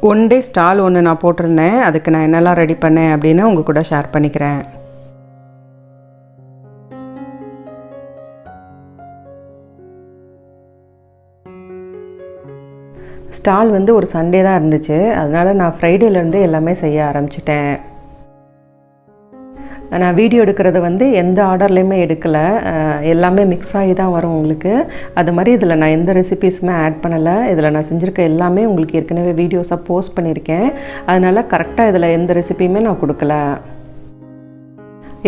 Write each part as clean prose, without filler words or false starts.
One day stall ஒன்று நான் போட்டிருந்தேன். அதுக்கு நான் என்னெல்லாம் ரெடி பண்ணேன் அப்படின்னு உங்கள் கூட ஷேர் பண்ணிக்கிறேன். ஸ்டால் வந்து ஒரு சண்டே தான் இருந்துச்சு. அதனால் நான் ஃப்ரைடேலேருந்து எல்லாமே செய்ய ஆரம்பிச்சிட்டேன். நான் வீடியோ எடுக்கிறது வந்து எந்த ஆர்டர்லேயுமே எடுக்கலை, எல்லாமே மிக்ஸ் ஆகி தான் வரும் உங்களுக்கு. அது மாதிரி இதில் நான் எந்த ரெசிபீஸுமே ஆட் பண்ணலை. இதில் நான் செஞ்சுருக்க எல்லாமே உங்களுக்கு ஏற்கனவே வீடியோஸாக போஸ்ட் பண்ணியிருக்கேன். அதனால் கரெக்டாக இதில் எந்த ரெசிபியுமே நான் கொடுக்கல.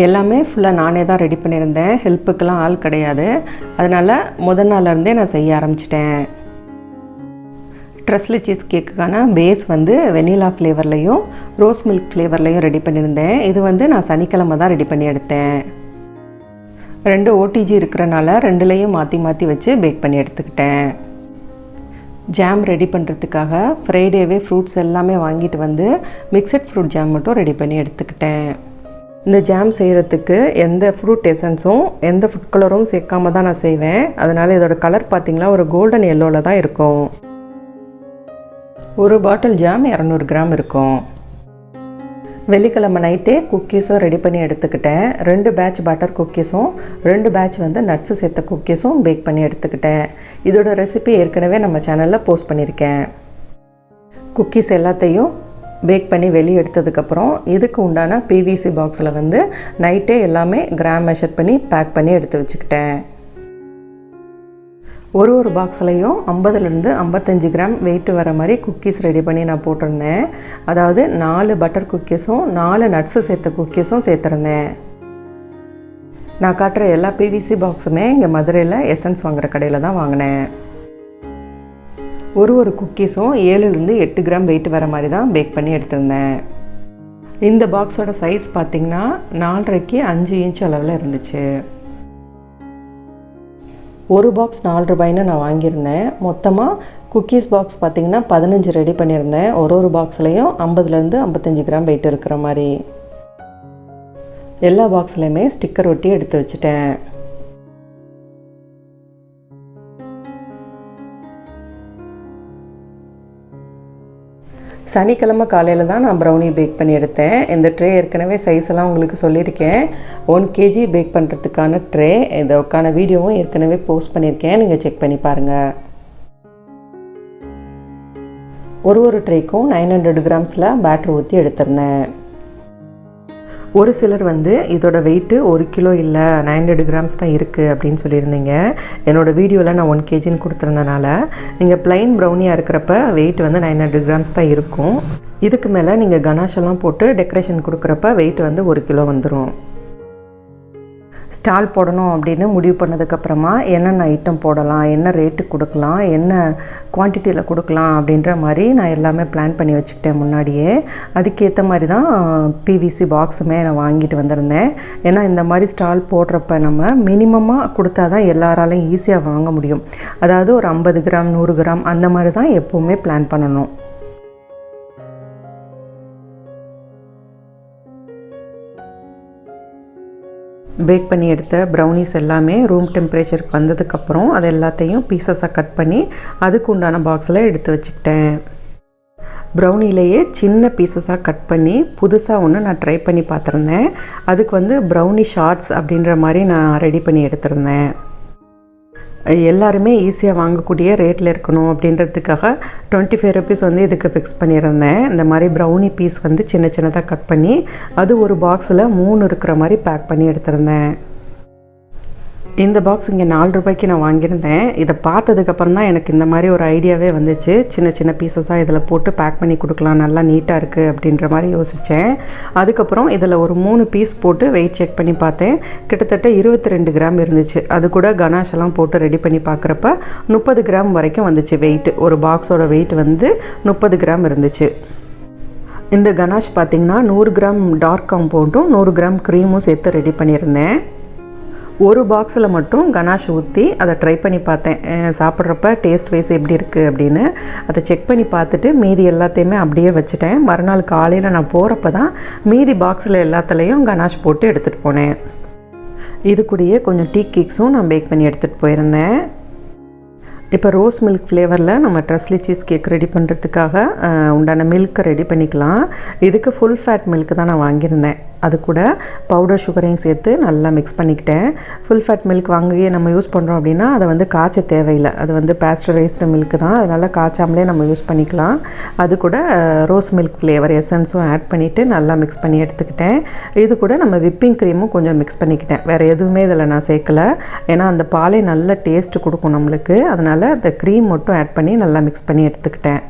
எல்லாமே ஃபுல்லாக நானே தான் ரெடி பண்ணியிருந்தேன். ஹெல்ப்புக்கெலாம் ஆள் கிடையாது. அதனால் முதல் நாள்லேருந்தே நான் செய்ய ஆரம்பிச்சிட்டேன். ட்ரெஸ்லி சீஸ் கேக்குக்கான பேஸ் வந்து வெனிலா ஃப்ளேவர்லேயும் ரோஸ் மில்க் ஃப்ளேவர்லேயும் ரெடி பண்ணியிருந்தேன். இது வந்து நான் சனிக்கிழமை தான் ரெடி பண்ணி எடுத்தேன். 2 ஓடிஜி இருக்கிறனால 2லேயும் மாற்றி மாற்றி வச்சு பேக் பண்ணி எடுத்துக்கிட்டேன். ஜாம் ரெடி பண்ணுறதுக்காக ஃப்ரைடேவே ஃப்ரூட்ஸ் எல்லாமே வாங்கிட்டு வந்து மிக்சட் ஃப்ரூட் ஜாம் மட்டும் ரெடி பண்ணி எடுத்துக்கிட்டேன். இந்த ஜாம் செய்கிறதுக்கு எந்த ஃப்ரூட் எசன்ஸும் எந்த ஃபுட் கலரும் சேர்க்காம தான் நான் செய்வேன். அதனால் இதோட கலர் பார்த்திங்களா ஒரு கோல்டன் எல்லோவில் தான் இருக்கும். ஒரு பாட்டில் ஜாம் 200 கிராம் இருக்கும். வெள்ளிக்கிழமை நைட்டே குக்கீஸும் ரெடி பண்ணி எடுத்துக்கிட்டேன். 2 பேட்ச் பட்டர் குக்கீஸும் 2 பேட்ச் வந்து நட்ஸு சேர்த்த குக்கீஸும் பேக் பண்ணி எடுத்துக்கிட்டேன். இதோட ரெசிபி ஏற்கனவே நம்ம சேனலில் போஸ்ட் பண்ணியிருக்கேன். குக்கீஸ் எல்லாத்தையும் பேக் பண்ணி வெளியே எடுத்ததுக்கப்புறம் இதுக்கு உண்டான பிவிசி பாக்ஸில் வந்து நைட்டே எல்லாமே கிராம் மெஷர் பண்ணி பேக் பண்ணி எடுத்து வச்சுக்கிட்டேன். ஒரு பாக்ஸ்லையும் 50லேருந்து 55 கிராம் வெயிட் வர மாதிரி குக்கீஸ் ரெடி பண்ணி நான் போட்டிருந்தேன். அதாவது 4 பட்டர் குக்கீஸும் 4 நட்ஸு சேர்த்த குக்கீஸும் சேர்த்துருந்தேன். நான் காட்டுற எல்லா பிவிசி பாக்ஸுமே இங்கே மதுரையில் எசன்ஸ் வாங்குகிற கடையில் தான் வாங்கினேன். ஒரு குக்கீஸும் 7லேருந்து 8 கிராம் வெயிட் வர மாதிரி தான் பேக் பண்ணி எடுத்திருந்தேன். இந்த பாக்ஸோட சைஸ் பார்த்திங்கன்னா 4.5க்கு 5 இன்ச் அளவில் இருந்துச்சு. ஒரு பாக்ஸ் 4 ரூபாய்னு நான் வாங்கியிருந்தேன். மொத்தமாக குக்கீஸ் பாக்ஸ் பார்த்திங்கன்னா 15 ரெடி பண்ணியிருந்தேன். ஒரு பாக்ஸ்லேயும் 50லேருந்து 55 கிராம் வெயிட் இருக்கிற மாதிரி. எல்லா பாக்ஸ்லையுமே ஸ்டிக்கர் ஒட்டி எடுத்து வச்சுட்டேன். சனிக்கிழமை காலையில் தான் நான் ப்ரௌனி பேக் பண்ணி எடுத்தேன். இந்த ட்ரே ஏற்கனவே சைஸ் எல்லாம் உங்களுக்கு சொல்லியிருக்கேன். 1 kg பேக் பண்ணுறதுக்கான ட்ரே, இதற்கான வீடியோவும் ஏற்கனவே போஸ்ட் பண்ணியிருக்கேன். நீங்கள் செக் பண்ணி பாருங்கள். ஒரு ட்ரேக்கும் 900 கிராம்ஸில் பேட்டர் ஊற்றி எடுத்திருந்தேன். ஒரு சிலர் வந்து இதோட வெயிட்டு 1 கிலோ இல்லை 900 கிராம்ஸ் தான் இருக்குது அப்படின்னு சொல்லியிருந்தீங்க. என்னோடய வீடியோவில் நான் 1 kgன்னு கொடுத்துருந்தனால நீங்கள் ப்ளைன் ப்ரௌனியாக இருக்கிறப்ப வெயிட் வந்து 900 கிராம்ஸ் தான் இருக்கும். இதுக்கு மேலே நீங்கள் கனாஷெல்லாம் போட்டு டெக்கரேஷன் கொடுக்குறப்ப வெயிட் வந்து 1 கிலோ வந்துடும். ஸ்டால் போடணும் அப்படின்னு முடிவு பண்ணதுக்கப்புறமா என்னென்ன ஐட்டம் போடலாம், என்ன ரேட்டு கொடுக்கலாம், என்ன குவான்டிட்டியில் கொடுக்கலாம் அப்படின்ற மாதிரி நான் எல்லாமே பிளான் பண்ணி வச்சுக்கிட்டேன் முன்னாடியே. அதுக்கேற்ற மாதிரி தான் பிவிசி பாக்ஸுமே நான் வாங்கிட்டு வந்திருந்தேன். ஏன்னா இந்த மாதிரி ஸ்டால் போடுறப்ப நம்ம மினிமமாக கொடுத்தா தான் எல்லாராலையும் ஈஸியாக வாங்க முடியும். அதாவது ஒரு 50 கிராம் 100 கிராம் அந்த மாதிரி தான் எப்போவுமே பிளான் பண்ணணும். பேக் பண்ணி எடுத்த ப்ரௌனிஸ் எல்லாமே ரூம் டெம்பரேச்சருக்கு வந்ததுக்கப்புறம் அது எல்லாத்தையும் பீசஸாக கட் பண்ணி அதுக்கு உண்டான பாக்ஸில் எடுத்து வச்சுக்கிட்டேன். ப்ரௌனிலேயே சின்ன பீசஸாக கட் பண்ணி புதுசாக ஒன்று நான் ட்ரை பண்ணி பார்த்துருந்தேன். அதுக்கு வந்து ப்ரௌனி ஷார்ட்ஸ் அப்படின்ற மாதிரி நான் ரெடி பண்ணி எடுத்திருந்தேன். எல்லாருமே ஈஸியாக வாங்கக்கூடிய ரேட்டில் இருக்கணும் அப்படின்றதுக்காக 25 ருபீஸ் வந்து இதுக்கு ஃபிக்ஸ் பண்ணியிருந்தேன். இந்த மாதிரி ப்ரௌனி பீஸ் வந்து சின்ன சின்னதாக கட் பண்ணி அது ஒரு பாக்ஸில் 3 இருக்கிற மாதிரி பேக் பண்ணி எடுத்திருந்தேன். இந்த பாக்ஸ் இங்கே 4 ரூபாய்க்கு நான் வாங்கியிருந்தேன். இதை பார்த்ததுக்கப்புறம் தான் எனக்கு இந்த மாதிரி ஒரு ஐடியாவே வந்துச்சு. சின்ன சின்ன பீசஸாக இதில் போட்டு பேக் பண்ணி கொடுக்கலாம், நல்லா நீட்டாக இருக்குது அப்படின்ற மாதிரி யோசித்தேன். அதுக்கப்புறம் இதில் ஒரு 3 பீஸ் போட்டு வெயிட் செக் பண்ணி பார்த்தேன். கிட்டத்தட்ட 22 கிராம் இருந்துச்சு. அது கூட கனாஷெல்லாம் போட்டு ரெடி பண்ணி பார்க்குறப்ப 30 கிராம் வரைக்கும் வந்துச்சு வெயிட். ஒரு பாக்ஸோட வெயிட் வந்து 30 கிராம் இருந்துச்சு. இந்த கனாஷ் பார்த்திங்கன்னா 100 கிராம் டார்க் காம்பவுண்டும் 100 கிராம் க்ரீமும் சேர்த்து ரெடி பண்ணியிருந்தேன். ஒரு பாக்ஸில் மட்டும் கனாஷ் ஊற்றி அதை ட்ரை பண்ணி பார்த்தேன். சாப்பிட்றப்ப டேஸ்ட் வைஸ் எப்படி இருக்குது அப்படின்னு அதை செக் பண்ணி பார்த்துட்டு மீதி எல்லாத்தையுமே அப்படியே வச்சுட்டேன். மறுநாள் காலையில் நான் போகிறப்ப தான் மீதி பாக்ஸில் எல்லாத்துலேயும் கனாஷ் போட்டு எடுத்துகிட்டு போனேன். இது கூடயே கொஞ்சம் டீ கேக்ஸும் நான் பேக் பண்ணி எடுத்துகிட்டு போயிருந்தேன். இப்போ ரோஸ் மில்க் ஃப்ளேவரில் நம்ம ட்ரெஸ்லி சீஸ் கேக் ரெடி பண்ணுறதுக்காக உண்டான மில்க்கை ரெடி பண்ணிக்கலாம். இதுக்கு ஃபுல் ஃபேட் மில்க் தான் நான் வாங்கியிருந்தேன். அது கூட பவுடர் சுகரையும் சேர்த்து நல்லா மிக்ஸ் பண்ணிக்கிட்டேன். ஃபுல் ஃபேட் மில்க் வாங்கி நம்ம யூஸ் பண்ணுறோம் அப்படின்னா அதை வந்து காய்ச்ச தேவையில்லை. அது வந்து பேஸ்டரைஸ்டு மில்க் தான், அதனால் காய்ச்சாமலே நம்ம யூஸ் பண்ணிக்கலாம். அது கூட ரோஸ் மில்க் ஃப்ளேவர் எசன்ஸும் ஆட் பண்ணிவிட்டு நல்லா மிக்ஸ் பண்ணி எடுத்துக்கிட்டேன். இது கூட நம்ம விப்பிங் க்ரீமும் கொஞ்சம் மிக்ஸ் பண்ணிக்கிட்டேன். வேறு எதுவுமே இதில் நான் சேர்க்கலை. ஏன்னா அந்த பாலே நல்ல டேஸ்ட்டு கொடுக்கும் நம்மளுக்கு. அதனால் அந்த க்ரீம் மட்டும் ஆட் பண்ணி நல்லா மிக்ஸ் பண்ணி எடுத்துக்கிட்டேன்.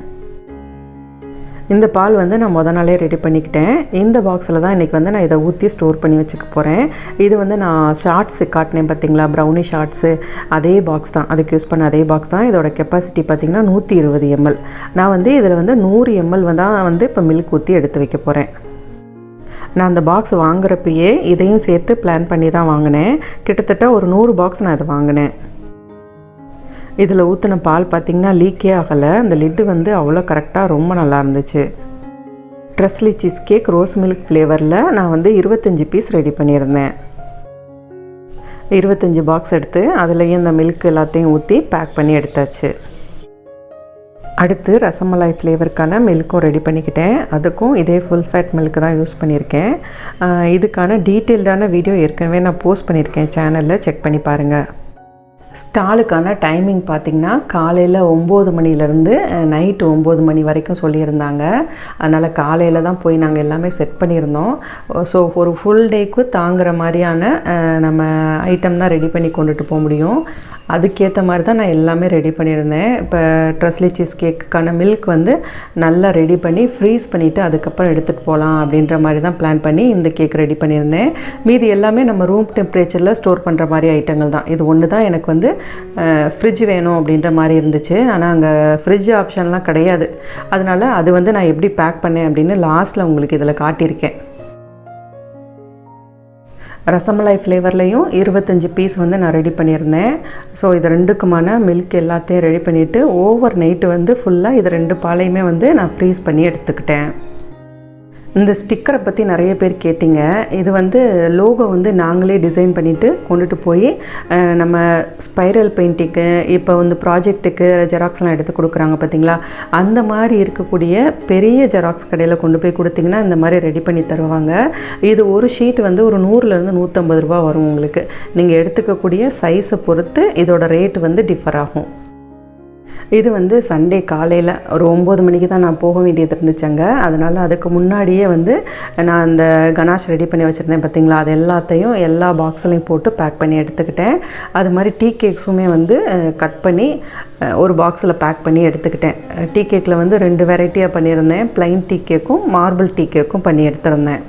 இந்த பால் வந்து நான் முத நாளே ரெடி பண்ணிக்கிட்டேன். இந்த பாக்ஸில் தான் இன்றைக்கி வந்து நான் இதை ஊற்றி ஸ்டோர் பண்ணி வச்சுக்க போகிறேன். இது வந்து நான் ஷார்ட்ஸு காட்டினேன் பார்த்திங்களா, ப்ரௌனி ஷார்ட்ஸு, அதே பாக்ஸ் தான், அதுக்கு யூஸ் பண்ண அதே பாக்ஸ் தான். இதோட கெப்பாசிட்டி பார்த்திங்கன்னா 120 ml. நான் வந்து இதில் வந்து 100 ml தான் வந்து இப்போ மில்க் ஊற்றி எடுத்து வைக்க போகிறேன். நான் அந்த பாக்ஸ் வாங்குறப்பயே இதையும் சேர்த்து பிளான் பண்ணி தான் வாங்கினேன். கிட்டத்தட்ட ஒரு 100 பாக்ஸ் நான் அதை வாங்கினேன். இதில் ஊற்றின பால் பார்த்திங்கன்னா லீக்கே ஆகலை. அந்த லிட்டு வந்து அவ்வளோ கரெக்டாக ரொம்ப நல்லா இருந்துச்சு. ட்ரெஸ்லி சீஸ் கேக் ரோஸ் மில்க் ஃப்ளேவரில் நான் வந்து 25 பீஸ் ரெடி பண்ணியிருந்தேன். 25 பாக்ஸ் எடுத்து அதுலேயும் இந்த மில்க் எல்லாத்தையும் ஊற்றி பேக் பண்ணி எடுத்தாச்சு. அடுத்து ரசமலாய் ஃப்ளேவருக்கான மில்க்கும் ரெடி பண்ணிக்கிட்டேன். அதுக்கும் இதே ஃபுல் ஃபேட் மில்க் தான் யூஸ் பண்ணியிருக்கேன். இதுக்கான டீட்டெயில்டான வீடியோ ஏற்கனவே நான் போஸ்ட் பண்ணியிருக்கேன் சேனலில், செக் பண்ணி பாருங்கள். ஸ்டாலுக்கான டைமிங் பார்த்திங்கன்னா காலையில் 9 மணிலேருந்து நைட்டு 9 மணி வரைக்கும் சொல்லியிருந்தாங்க. அதனால் காலையில் தான் போய் நாங்கள் எல்லாமே செட் பண்ணியிருந்தோம். ஸோ ஒரு ஃபுல் டேக்கு தாங்குகிற மாதிரியான நம்ம ஐட்டம் தான் ரெடி பண்ணி கொண்டுட்டு போக முடியும். அதுக்கேற்ற மாதிரி தான் நான் எல்லாமே ரெடி பண்ணியிருந்தேன். இப்போ ட்ரெஸ்லி சீஸ் கேக்குக்கான மில்க் வந்து நல்லா ரெடி பண்ணி ஃப்ரீஸ் பண்ணிவிட்டு அதுக்கப்புறம் எடுத்துகிட்டு போகலாம் அப்படின்ற மாதிரி தான் பிளான் பண்ணி இந்த கேக் ரெடி பண்ணியிருந்தேன். மீதி எல்லாமே நம்ம ரூம் டெம்பரேச்சரில் ஸ்டோர் பண்ணுற மாதிரி ஐட்டங்கள் தான். இது ஒன்று தான் எனக்கு வந்து ஃப்ரிட்ஜ் வேணும் அப்படின்ற மாதிரி இருந்துச்சு. ஆனால் அங்கே ஃப்ரிட்ஜ் ஆப்ஷன்லாம் கிடையாது. அதனால் அது வந்து நான் எப்படி பேக் பண்ணேன் அப்படின்னு லாஸ்ட்டில் உங்களுக்கு இதில் காட்டியிருக்கேன். ரசமலாய் ஃப்ளேவர்லேயும் 25 பீஸ் வந்து நான் ரெடி பண்ணியிருந்தேன். ஸோ இது ரெண்டுக்குமான மில்க் எல்லாத்தையும் ரெடி பண்ணிவிட்டு ஓவர் நைட்டு வந்து ஃபுல்லாக இது 2 பாலையுமே வந்து நான் ஃப்ரீஸ் பண்ணி எடுத்துக்கிட்டேன். இந்த ஸ்டிக்கரை பற்றி நிறைய பேர் கேட்டிங்க. இது வந்து லோகோ வந்து நாங்களே டிசைன் பண்ணிவிட்டு கொண்டுட்டு போய் நம்ம ஸ்பைரல் பெயிண்டிங்கு, இப்போ வந்து ப்ராஜெக்ட்டுக்கு ஜெராக்ஸ்லாம் எடுத்து கொடுக்குறாங்க பார்த்திங்களா, அந்த மாதிரி இருக்கக்கூடிய பெரிய ஜெராக்ஸ் கடையில் கொண்டு போய் கொடுத்திங்கன்னா இந்த மாதிரி ரெடி பண்ணி தருவாங்க. இது ஒரு ஷீட் வந்து ஒரு 100லேருந்து 150 ரூபா வரும் உங்களுக்கு. நீங்கள் எடுத்துக்கக்கூடிய சைஸை பொறுத்து இதோட ரேட் வந்து டிஃபர் ஆகும். இது வந்து சண்டே காலையில் ஒரு 9 மணிக்கு தான் நான் போக வேண்டியது இருந்துச்சுங்க. அதனால் அதுக்கு முன்னாடியே வந்து நான் அந்த கனாஷ் ரெடி பண்ணி வச்சுருந்தேன் பார்த்திங்களா, அது எல்லாத்தையும் எல்லா பாக்ஸ்லையும் போட்டு பேக் பண்ணி எடுத்துக்கிட்டேன். அது மாதிரி டீ கேக்ஸுமே வந்து கட் பண்ணி ஒரு பாக்ஸில் பேக் பண்ணி எடுத்துக்கிட்டேன். டீ கேக்கில் வந்து 2 வெரைட்டியாக பண்ணியிருந்தேன். ப்ளைன் டீ கேக்கும் மார்பிள் டீ கேக்கும் பண்ணி எடுத்துருந்தேன்.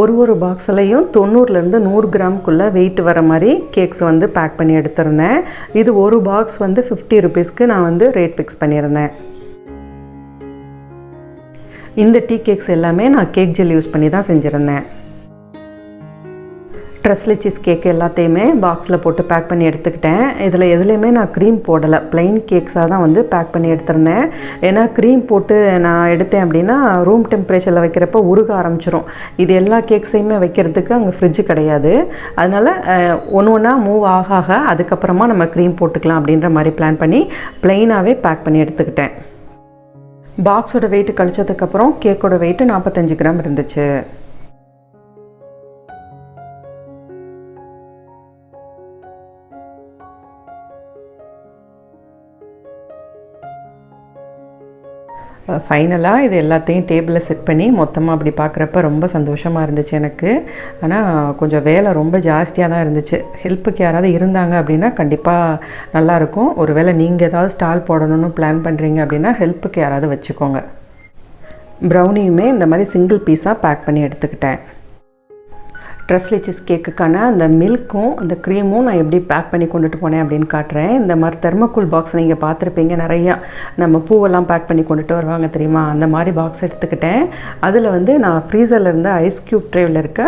ஒரு பாக்ஸ்லையும் 90லேருந்து 100 கிராமுக்குள்ளே வெயிட் வர மாதிரி கேக்ஸ் வந்து பேக் பண்ணி எடுத்திருந்தேன். இது ஒரு பாக்ஸ் வந்து 50 ருபீஸ்க்கு நான் வந்து ரேட் ஃபிக்ஸ் பண்ணியிருந்தேன். இந்த டீ கேக்ஸ் எல்லாமே நான் கேக் ஜெல் யூஸ் பண்ணி தான் செஞ்சுருந்தேன். ட்ரெஸ்லி சீஸ் கேக் எல்லாத்தையுமே பாக்ஸில் போட்டு பேக் பண்ணி எடுத்துக்கிட்டேன். இதில் எதுலேயுமே நான் க்ரீம் போடலை, ப்ளைன் கேக்ஸாக தான் வந்து பேக் பண்ணி எடுத்திருந்தேன். ஏன்னா க்ரீம் போட்டு நான் எடுத்தேன் அப்படின்னா ரூம் டெம்பரேச்சரில் வைக்கிறப்ப உருக ஆரம்பிச்சிரும். இது எல்லா கேக்ஸையுமே வைக்கிறதுக்கு அங்கே ஃப்ரிட்ஜு கிடையாது. அதனால் ஒன்று ஒன்றா மூவ் ஆக அதுக்கப்புறமா நம்ம க்ரீம் போட்டுக்கலாம் அப்படின்ற மாதிரி பிளான் பண்ணி ப்ளைனாகவே பேக் பண்ணி எடுத்துக்கிட்டேன். பாக்ஸோட வெயிட் கழிச்சதுக்கப்புறம் கேக்கோட வெயிட் 45 கிராம் இருந்துச்சு. ஃபைனலாக இது எல்லாத்தையும் டேபிளில் செட் பண்ணி மொத்தமாக அப்படி பார்க்குறப்ப ரொம்ப சந்தோஷமாக இருந்துச்சு எனக்கு. ஆனால் கொஞ்சம் வேலை ரொம்ப ஜாஸ்தியாக தான் இருந்துச்சு. ஹெல்ப்புக்கு யாராவது இருந்தாங்க அப்படின்னா கண்டிப்பாக நல்லாயிருக்கும். ஒரு வேளை நீங்கள் ஏதாவது ஸ்டால் போடணும்னு பிளான் பண்ணுறீங்க அப்படின்னா ஹெல்ப்புக்கு யாராவது வச்சுக்கோங்க. ப்ரௌனியுமே இந்த மாதிரி சிங்கிள் பீஸாக பேக் பண்ணி எடுத்துக்கிட்டேன். ட்ரெஸ்லி சீஸ் கேக்குக்கான அந்த மில்க்கும் அந்த க்ரீமும் நான் எப்படி பேக் பண்ணி கொண்டுட்டு போனேன் அப்படின்னு காட்டுறேன். இந்த மாதிரி தெர்மோகோல் பாக்ஸ் நீங்கள் பார்த்துருப்பீங்க நிறையா, நம்ம பூவெல்லாம் பேக் பண்ணி கொண்டுட்டு வருவாங்க தெரியுமா, அந்த மாதிரி பாக்ஸ் எடுத்துக்கிட்டேன். அதில் வந்து நான் ஃப்ரீசரில் இருந்த ஐஸ் க்யூப் ட்ரேவில் இருக்க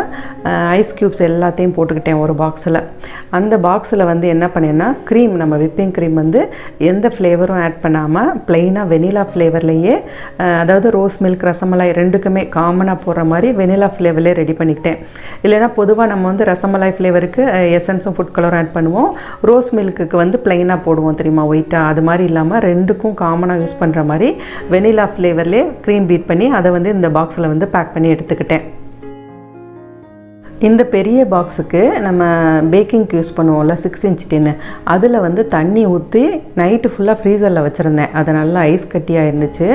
ஐஸ் க்யூப்ஸ் எல்லாத்தையும் போட்டுக்கிட்டேன் ஒரு பாக்ஸில். அந்த பாக்ஸில் வந்து என்ன பண்ணேன்னா க்ரீம், நம்ம விப்பிங் க்ரீம் வந்து எந்த ஃப்ளேவரும் ஆட் பண்ணாமல் ப்ளெயினாக வெனிலா ஃப்ளேவர்லேயே, அதாவது ரோஸ் மில்க் ரசமலாய் ரெண்டுக்குமே காமனாக போடுற மாதிரி வெனிலா ஃப்ளேவர்லேயே ரெடி பண்ணிக்கிட்டேன். இல்லைனா ஏன்னா பொதுவாக நம்ம வந்து ரசமலாய் ஃப்ளேவருக்கு எசன்ஸும் ஃபுட் கலரும் ஆட் பண்ணுவோம். ரோஸ் மில்க்குக்கு வந்து ப்ளைனாக போடுவோம் தெரியுமா, ஒயிட்டாக. அது மாதிரி இல்லாமல் ரெண்டுக்கும் காமனாக யூஸ் பண்ணுற மாதிரி வெனிலா ஃப்ளேவர்லேயே க்ரீம் பீட் பண்ணி அதை வந்து இந்த பாக்ஸில் வந்து பேக் பண்ணி எடுத்துக்கிட்டேன். இந்த பெரிய பாக்ஸுக்கு நம்ம பேக்கிங்க்கு யூஸ் பண்ணுவோம்ல 6 இன்ச் டின்னு, அதில் வந்து தண்ணி ஊற்றி நைட்டு ஃபுல்லாக ஃப்ரீசரில் வச்சுருந்தேன். அது நல்லா ஐஸ் கட்டியாக இருந்துச்சு.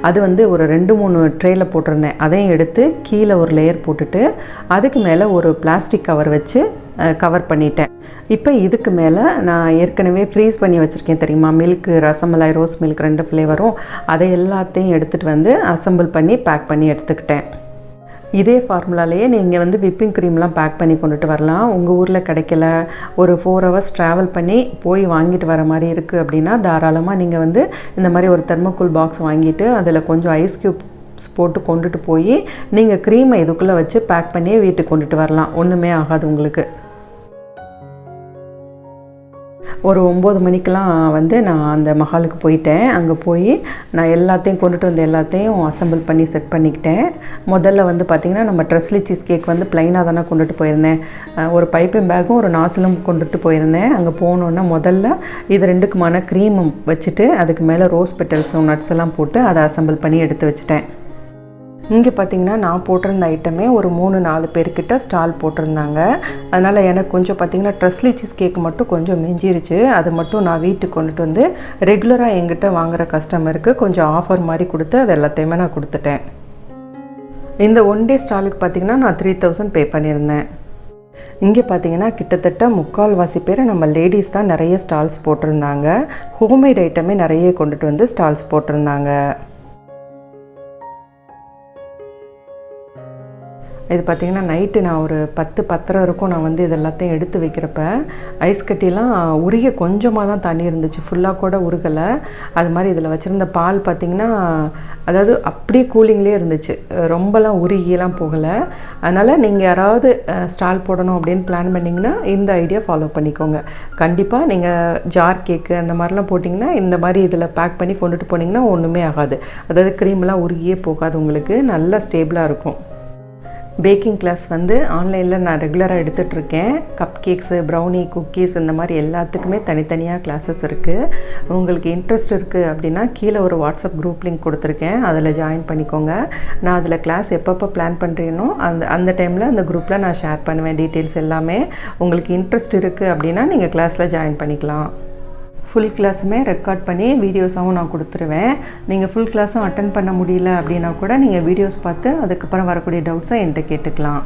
அது வந்து ஒரு 2-3 ட்ரேயில் போட்டிருந்தேன். அதையும் எடுத்து கீழே ஒரு லேயர் போட்டுட்டு அதுக்கு மேலே ஒரு பிளாஸ்டிக் கவர் வச்சு கவர் பண்ணிட்டேன். இப்போ இதுக்கு மேலே நான் ஏற்கனவே ஃப்ரீஸ் பண்ணி வச்சுருக்கேன் தெரியுமா, மில்க்கு, ரசமலாய், ரோஸ் மில்க் 2 ஃப்ளேவரும், அதை எல்லாத்தையும் எடுத்துகிட்டு வந்து அசம்பிள் பண்ணி பேக் பண்ணி எடுத்துக்கிட்டேன். இதே ஃபார்முலாலேயே நீங்கள் வந்து விப்பிங் க்ரீம்லாம் பேக் பண்ணி கொண்டுட்டு வரலாம். உங்கள் ஊரில் கிடைக்கல, ஒரு 4 ஹவர்ஸ் ட்ராவல் பண்ணி போய் வாங்கிட்டு வர மாதிரி இருக்குது அப்படின்னா தாராளமாக நீங்கள் வந்து இந்த மாதிரி ஒரு தெர்மோகோல் பாக்ஸ் வாங்கிட்டு அதில் கொஞ்சம் ஐஸ் க்யூப்ஸ் போட்டு கொண்டுட்டு போய் நீங்கள் க்ரீமை இதுக்குள்ளே வச்சு பேக் பண்ணி வீட்டுக்கு கொண்டுட்டு வரலாம். ஒன்றுமே ஆகாது உங்களுக்கு. ஒரு 9 மணிக்கெலாம் வந்து நான் அந்த மஹாலுக்கு போயிட்டேன். அங்கே போய் நான் எல்லாத்தையும் கொண்டுட்டு வந்த எல்லாத்தையும் அசம்பிள் பண்ணி செட் பண்ணிக்கிட்டேன். முதல்ல வந்து பார்த்திங்கன்னா நம்ம ட்ரெஸ்லி சீஸ் கேக் வந்து ப்ளைனாக தானே கொண்டுட்டு போயிருந்தேன். ஒரு பைப்பிங் பேக்கும் ஒரு நாசிலும் கொண்டுட்டு போயிருந்தேன். அங்கே போனோன்னா முதல்ல இது 2க்குமான க்ரீமும் வச்சுட்டு அதுக்கு மேலே ரோஸ் பெட்டல்ஸும் நட்ஸ் எல்லாம் போட்டு அதை அசம்பிள் பண்ணி எடுத்து வச்சுட்டேன். இங்கே பார்த்திங்கன்னா நான் போட்டிருந்த ஐட்டமே ஒரு 3-4 பேர்கிட்ட ஸ்டால் போட்டிருந்தாங்க. அதனால் எனக்கு கொஞ்சம் பார்த்திங்கன்னா ட்ரெஸ்லி சீஸ் கேக் மட்டும் கொஞ்சம் மிஞ்சிருச்சு. அது மட்டும் நான் வீட்டுக்கு கொண்டுட்டு வந்து ரெகுலராக எங்கிட்ட வாங்குகிற கஸ்டமருக்கு கொஞ்சம் ஆஃபர் மாதிரி கொடுத்து அது எல்லாத்தையுமே நான் கொடுத்துட்டேன். இந்த 1 டே ஸ்டாலுக்கு பார்த்திங்கன்னா நான் 3000 பே பண்ணியிருந்தேன். இங்கே பார்த்திங்கன்னா கிட்டத்தட்ட 3/4 பேர் நம்ம லேடிஸ் தான் நிறைய ஸ்டால்ஸ் போட்டிருந்தாங்க. ஹோம்மேட் ஐட்டமே நிறைய கொண்டுட்டு வந்து ஸ்டால்ஸ் போட்டிருந்தாங்க. இது பார்த்திங்கன்னா நைட்டு நான் ஒரு 10-10:30 இருக்கும் நான் வந்து இது எல்லாத்தையும் எடுத்து வைக்கிறப்ப ஐஸ் கட்டிலாம் உருக கொஞ்சமாக தான் தண்ணி இருந்துச்சு, ஃபுல்லாக கூட உருகலை. அது மாதிரி இதில் வச்சுருந்த பால் பார்த்திங்கன்னா அதாவது அப்படியே கூலிங்லேயே இருந்துச்சு, ரொம்பலாம் உருகியெல்லாம் போகலை. அதனால் நீங்கள் யாராவது ஸ்டால் போடணும் அப்படின்னு பிளான் பண்ணிங்கன்னா இந்த ஐடியா ஃபாலோ பண்ணிக்கோங்க. கண்டிப்பாக நீங்கள் ஜார் கேக்கு அந்த மாதிரிலாம் போட்டிங்கன்னா இந்த மாதிரி இதில் பேக் பண்ணி கொண்டுட்டு போனீங்கன்னா ஒன்றுமே ஆகாது. அதாவது க்ரீம்லாம் உருகியே போகாது, உங்களுக்கு நல்லா ஸ்டேபிளாக இருக்கும். பேக்கிங் கிளாஸ் வந்து ஆன்லைனில் நான் ரெகுலராக எடுத்துகிட்ருக்கேன். கப் கேக்ஸு, ப்ரௌனி, குக்கீஸ் இந்த மாதிரி எல்லாத்துக்குமே தனித்தனியாக கிளாஸஸ் இருக்குது. உங்களுக்கு இன்ட்ரெஸ்ட் இருக்குது அப்படின்னா கீழே ஒரு வாட்ஸ்அப் குரூப் லிங்க் கொடுத்துருக்கேன், அதில் ஜாயின் பண்ணிக்கோங்க. நான் அதில் கிளாஸ் எப்பப்போ பிளான் பண்ணுறேனோ அந்த டைமில் அந்த குரூப்பில் நான் ஷேர் பண்ணுவேன் டீட்டெயில்ஸ் எல்லாமே. உங்களுக்கு இன்ட்ரெஸ்ட் இருக்குது அப்படின்னா நீங்கள் கிளாஸில் ஜாயின் பண்ணிக்கலாம். ஃபுல் கிளாஸுமே ரெக்கார்ட் பண்ணி வீடியோஸாகவும் நான் கொடுத்துருவேன். நீங்கள் ஃபுல் கிளாஸும் அட்டன் பண்ண முடியல அப்படின்னா கூட நீங்கள் வீடியோஸ் பார்த்து அதுக்கப்புறம் வரக்கூடிய டவுட்ஸை என்கிட்ட கேட்டுக்கலாம்.